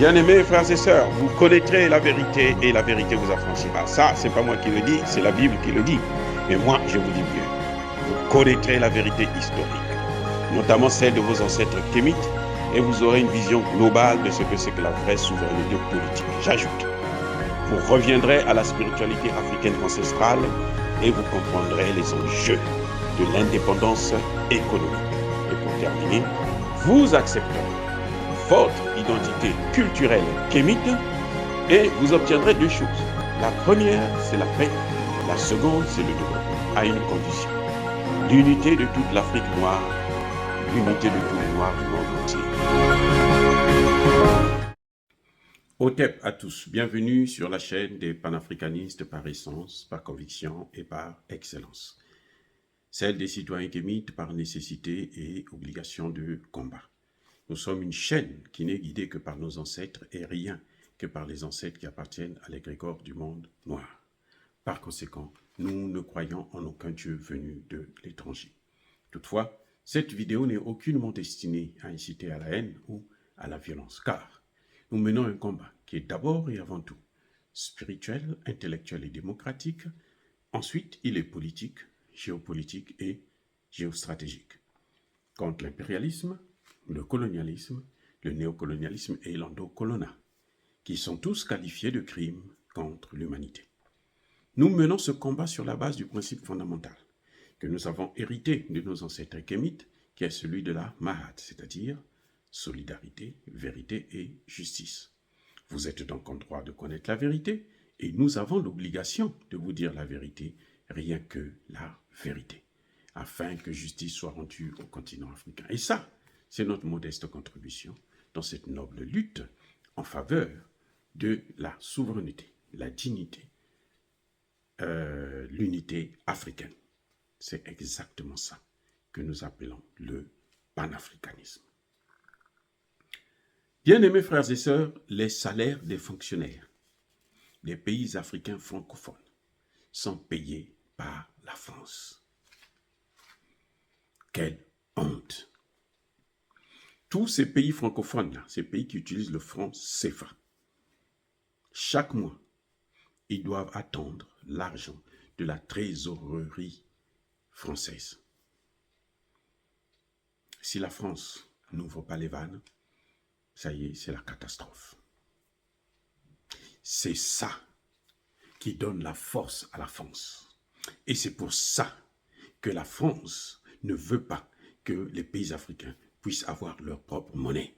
Bien-aimés frères et sœurs, vous connaîtrez la vérité et la vérité vous affranchira. Ça, c'est pas moi qui le dis, c'est la Bible qui le dit. Mais moi, je vous dis mieux. Vous connaîtrez la vérité historique, notamment celle de vos ancêtres kémites, et vous aurez une vision globale de ce que c'est que la vraie souveraineté politique. J'ajoute, vous reviendrez à la spiritualité africaine ancestrale et vous comprendrez les enjeux de l'indépendance économique. Et pour terminer, vous accepterez votre identité culturelle kémite et vous obtiendrez deux choses. La première, c'est la paix. La seconde, c'est le développement, à une condition. L'unité de toute l'Afrique noire, l'unité de tous les Noirs du monde entier. Otep à tous, bienvenue sur la chaîne des panafricanistes par essence, par conviction et par excellence. Celle des citoyens kémites par nécessité et obligation de combat. Nous sommes une chaîne qui n'est guidée que par nos ancêtres et rien que par les ancêtres qui appartiennent à l'égrégore du monde noir. Par conséquent, nous ne croyons en aucun Dieu venu de l'étranger. Toutefois, cette vidéo n'est aucunement destinée à inciter à la haine ou à la violence, car nous menons un combat qui est d'abord et avant tout spirituel, intellectuel et démocratique. Ensuite, il est politique, géopolitique et géostratégique. Contre l'impérialisme, le colonialisme, le néocolonialisme et l'endocolonat, qui sont tous qualifiés de crimes contre l'humanité. Nous menons ce combat sur la base du principe fondamental que nous avons hérité de nos ancêtres kémites, qui est celui de la Mahat, c'est-à-dire solidarité, vérité et justice. Vous êtes donc en droit de connaître la vérité et nous avons l'obligation de vous dire la vérité, rien que la vérité, afin que justice soit rendue au continent africain. Et ça, c'est notre modeste contribution dans cette noble lutte en faveur de la souveraineté, la dignité, l'unité africaine. C'est exactement ça que nous appelons le panafricanisme. Bien-aimés frères et sœurs, les salaires des fonctionnaires des pays africains francophones sont payés par la France. Quelle honte! Tous ces pays francophones, ces pays qui utilisent le franc CFA, chaque mois, ils doivent attendre l'argent de la trésorerie française. Si la France n'ouvre pas les vannes, ça y est, c'est la catastrophe. C'est ça qui donne la force à la France. Et c'est pour ça que la France ne veut pas que les pays africains puissent avoir leur propre monnaie.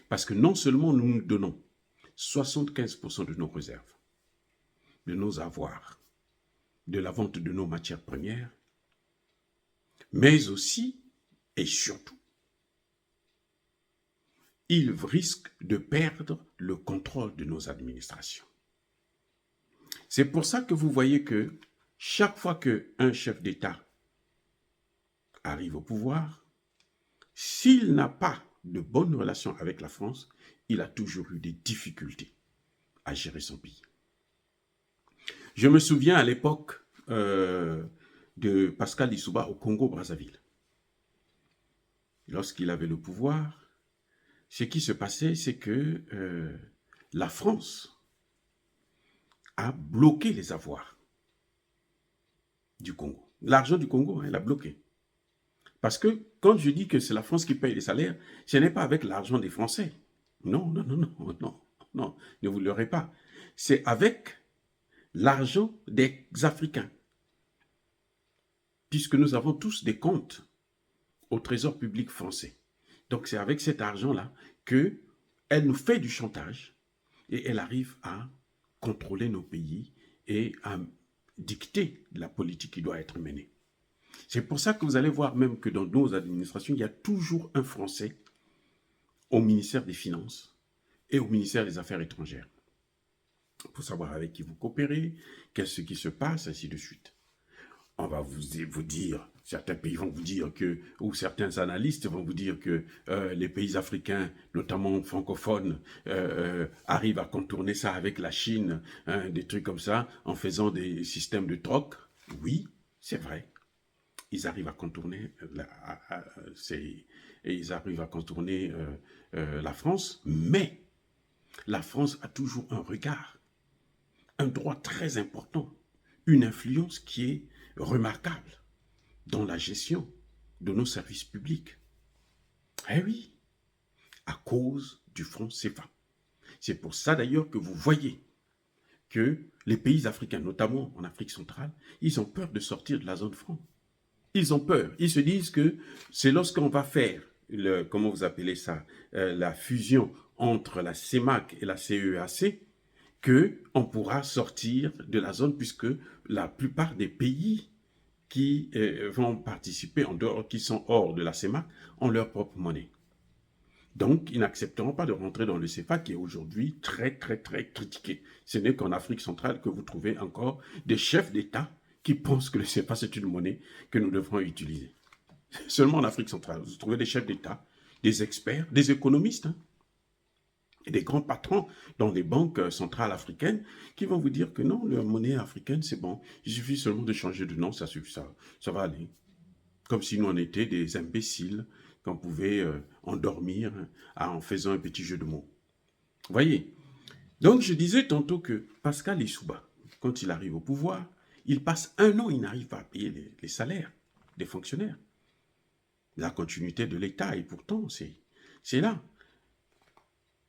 Parce que non seulement nous nous donnons 75% de nos réserves, de nos avoirs, de la vente de nos matières premières, mais aussi et surtout, ils risquent de perdre le contrôle de nos administrations. C'est pour ça que vous voyez que chaque fois qu'un chef d'État arrive au pouvoir, s'il n'a pas de bonnes relations avec la France, il a toujours eu des difficultés à gérer son pays. Je me souviens à l'époque de Pascal Lissouba au Congo-Brazzaville. Lorsqu'il avait le pouvoir, ce qui se passait, c'est que la France a bloqué les avoirs du Congo. L'argent du Congo, elle a bloqué. Parce que quand je dis que c'est la France qui paye les salaires, ce n'est pas avec l'argent des Français. Non, ne vous leurrez pas. C'est avec l'argent des Africains. Puisque nous avons tous des comptes au Trésor public français. Donc c'est avec cet argent-là qu'elle nous fait du chantage et elle arrive à contrôler nos pays et à dicter la politique qui doit être menée. C'est pour ça que vous allez voir même que dans nos administrations, il y a toujours un Français au ministère des Finances et au ministère des Affaires étrangères. Pour savoir avec qui vous coopérez, qu'est-ce qui se passe, ainsi de suite. On va vous dire, certains pays vont vous dire que, ou certains analystes vont vous dire que les pays africains, notamment francophones, arrivent à contourner ça avec la Chine, des trucs comme ça, en faisant des systèmes de troc. Oui, c'est vrai. Ils arrivent à contourner la France, mais La France a toujours un regard, un droit très important, une influence qui est remarquable dans la gestion de nos services publics. Eh oui, à cause du franc CFA. C'est pour ça d'ailleurs que vous voyez que les pays africains, notamment en Afrique centrale, ils ont peur de sortir de la zone franc. Ils ont peur. Ils se disent que c'est lorsqu'on va faire, comment vous appelez ça, la fusion entre la CEMAC et la CEAC, qu'on pourra sortir de la zone, puisque la plupart des pays qui vont participer en dehors, qui sont hors de la CEMAC, ont leur propre monnaie. Donc, ils n'accepteront pas de rentrer dans le CFA qui est aujourd'hui très, très, très critiqué. Ce n'est qu'en Afrique centrale que vous trouvez encore des chefs d'État qui pensent que le CFA, c'est une monnaie que nous devrons utiliser. Seulement en Afrique centrale, vous trouvez des chefs d'État, des experts, des économistes, et des grands patrons dans les banques centrales africaines qui vont vous dire que non, la monnaie africaine, c'est bon. Il suffit seulement de changer de nom, ça suffit, ça va aller. Comme si nous on était des imbéciles qu'on pouvait endormir en faisant un petit jeu de mots. Vous voyez? Donc je disais tantôt que Pascal Lissouba, quand il arrive au pouvoir, il passe 1 an, il n'arrive pas à payer les salaires des fonctionnaires. La continuité de l'État, et pourtant, c'est là.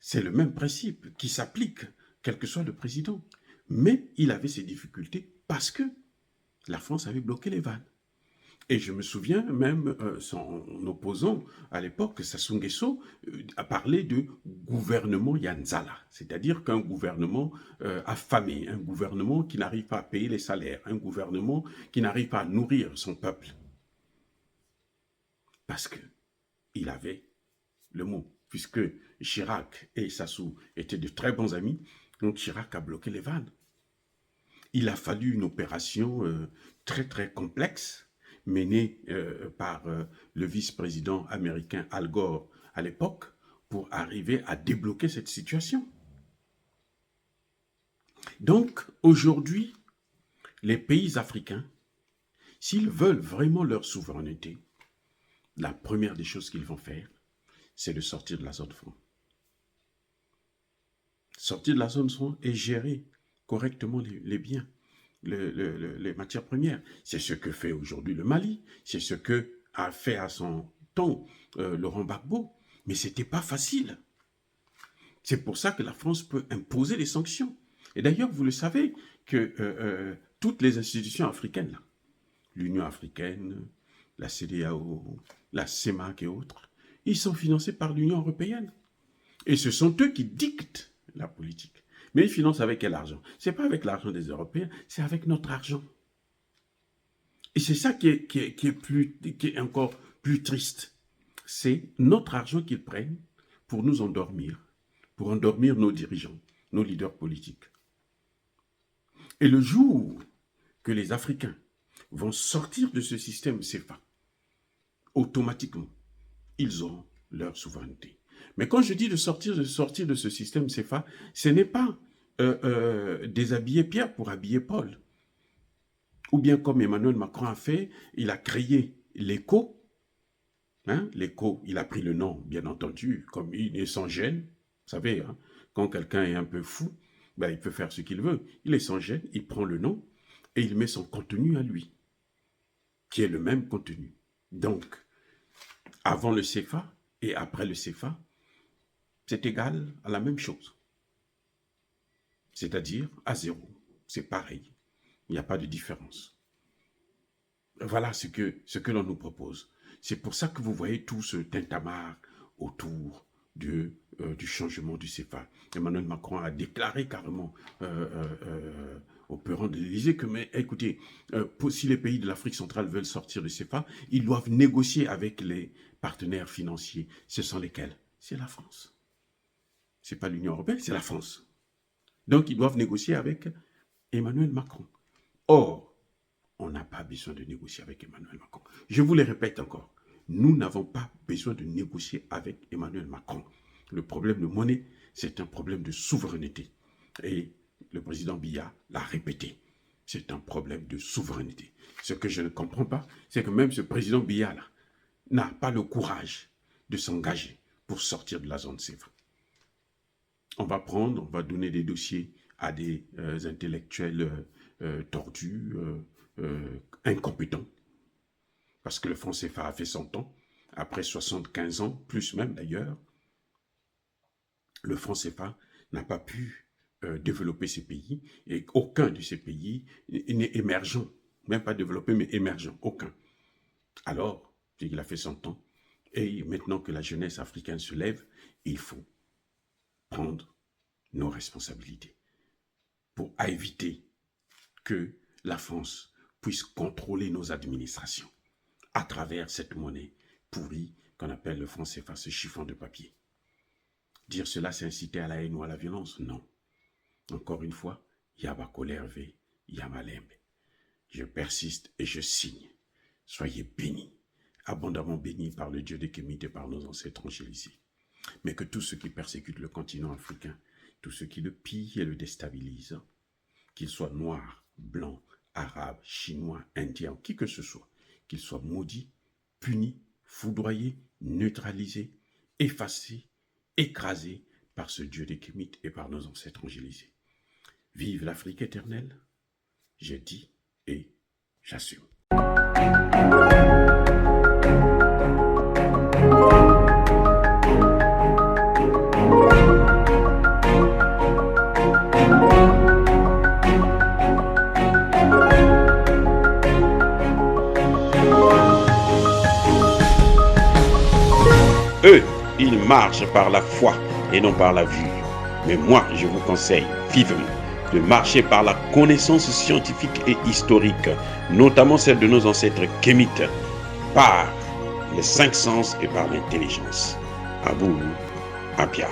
C'est le même principe qui s'applique, quel que soit le président. Mais il avait ses difficultés parce que la France avait bloqué les vannes. Et je me souviens même, son opposant à l'époque, Sassou Nguesso, a parlé de gouvernement Yanzala, c'est-à-dire qu'un gouvernement affamé, un gouvernement qui n'arrive pas à payer les salaires, un gouvernement qui n'arrive pas à nourrir son peuple. Parce qu'il avait le mot, puisque Chirac et Sassou étaient de très bons amis, donc Chirac a bloqué les vannes. Il a fallu une opération très très complexe, menée par le vice-président américain Al Gore à l'époque, pour arriver à débloquer cette situation. Donc, aujourd'hui, les pays africains, s'ils veulent vraiment leur souveraineté, la première des choses qu'ils vont faire, c'est de sortir de la zone franc. Sortir de la zone franc et gérer correctement les biens, les matières premières. C'est ce que fait aujourd'hui le Mali, c'est ce que a fait à son temps Laurent Gbagbo, mais ce n'était pas facile. C'est pour ça que la France peut imposer des sanctions. Et d'ailleurs, vous le savez, que toutes les institutions africaines, l'Union africaine, la CEDEAO, la CEMAC et autres, ils sont financés par l'Union européenne. Et ce sont eux qui dictent la politique. Mais ils financent avec quel argent? Ce n'est pas avec l'argent des Européens, c'est avec notre argent. Et c'est ça qui est encore plus triste. C'est notre argent qu'ils prennent pour nous endormir, pour endormir nos dirigeants, nos leaders politiques. Et le jour que les Africains vont sortir de ce système CFA, automatiquement, ils auront leur souveraineté. Mais quand je dis de sortir de ce système CFA, ce n'est pas déshabiller Pierre pour habiller Paul. Ou bien comme Emmanuel Macron a fait, il a créé l'écho. L'écho, il a pris le nom, bien entendu, comme il est sans gêne. Vous savez, quand quelqu'un est un peu fou, il peut faire ce qu'il veut. Il est sans gêne, il prend le nom et il met son contenu à lui, qui est le même contenu. Donc, avant le CFA et après le CFA, c'est égal à la même chose. C'est-à-dire à zéro. C'est pareil. Il n'y a pas de différence. Voilà ce que l'on nous propose. C'est pour ça que vous voyez tout ce tintamarre autour du changement du CFA. Emmanuel Macron a déclaré carrément au perron de l'Élysée que, mais écoutez, si les pays de l'Afrique centrale veulent sortir du CFA, ils doivent négocier avec les partenaires financiers. Ce sont lesquels? C'est la France. Ce n'est pas l'Union européenne, c'est la France. Donc, ils doivent négocier avec Emmanuel Macron. Or, on n'a pas besoin de négocier avec Emmanuel Macron. Je vous le répète encore, nous n'avons pas besoin de négocier avec Emmanuel Macron. Le problème de monnaie, c'est un problème de souveraineté. Et le président Biya l'a répété. C'est un problème de souveraineté. Ce que je ne comprends pas, c'est que même ce président Biya-là n'a pas le courage de s'engager pour sortir de la zone CFA. on va donner des dossiers à des intellectuels tordus, incompétents, parce que le franc CFA a fait 100 ans, après 75 ans, plus même d'ailleurs, le franc CFA n'a pas pu développer ces pays, et aucun de ces pays n'est émergent, même pas développé, mais émergent, aucun. Alors, il a fait 100 ans, et maintenant que la jeunesse africaine se lève, il faut prendre nos responsabilités pour éviter que la France puisse contrôler nos administrations à travers cette monnaie pourrie qu'on appelle le franc CFA, ce chiffon de papier. Dire cela, c'est inciter à la haine ou à la violence? Non. Encore une fois, Yabakole Hervé, Yamalembe. Je persiste et je signe. Soyez bénis, abondamment bénis par le Dieu des Kémites et par nos ancêtres angélisés. Mais que tous ceux qui persécutent le continent africain, tous ceux qui le pillent et le déstabilisent, qu'ils soient noirs, blancs, arabes, chinois, indiens, qui que ce soit, qu'ils soient maudits, punis, foudroyés, neutralisés, effacés, écrasés par ce Dieu des Kémites et par nos ancêtres angélisés. Vive l'Afrique éternelle, j'ai dit et j'assume. Eux, ils marchent par la foi et non par la vue. Mais moi, je vous conseille vivement de marcher par la connaissance scientifique et historique, notamment celle de nos ancêtres kémites, par les 5 sens et par l'intelligence. Abou Abia.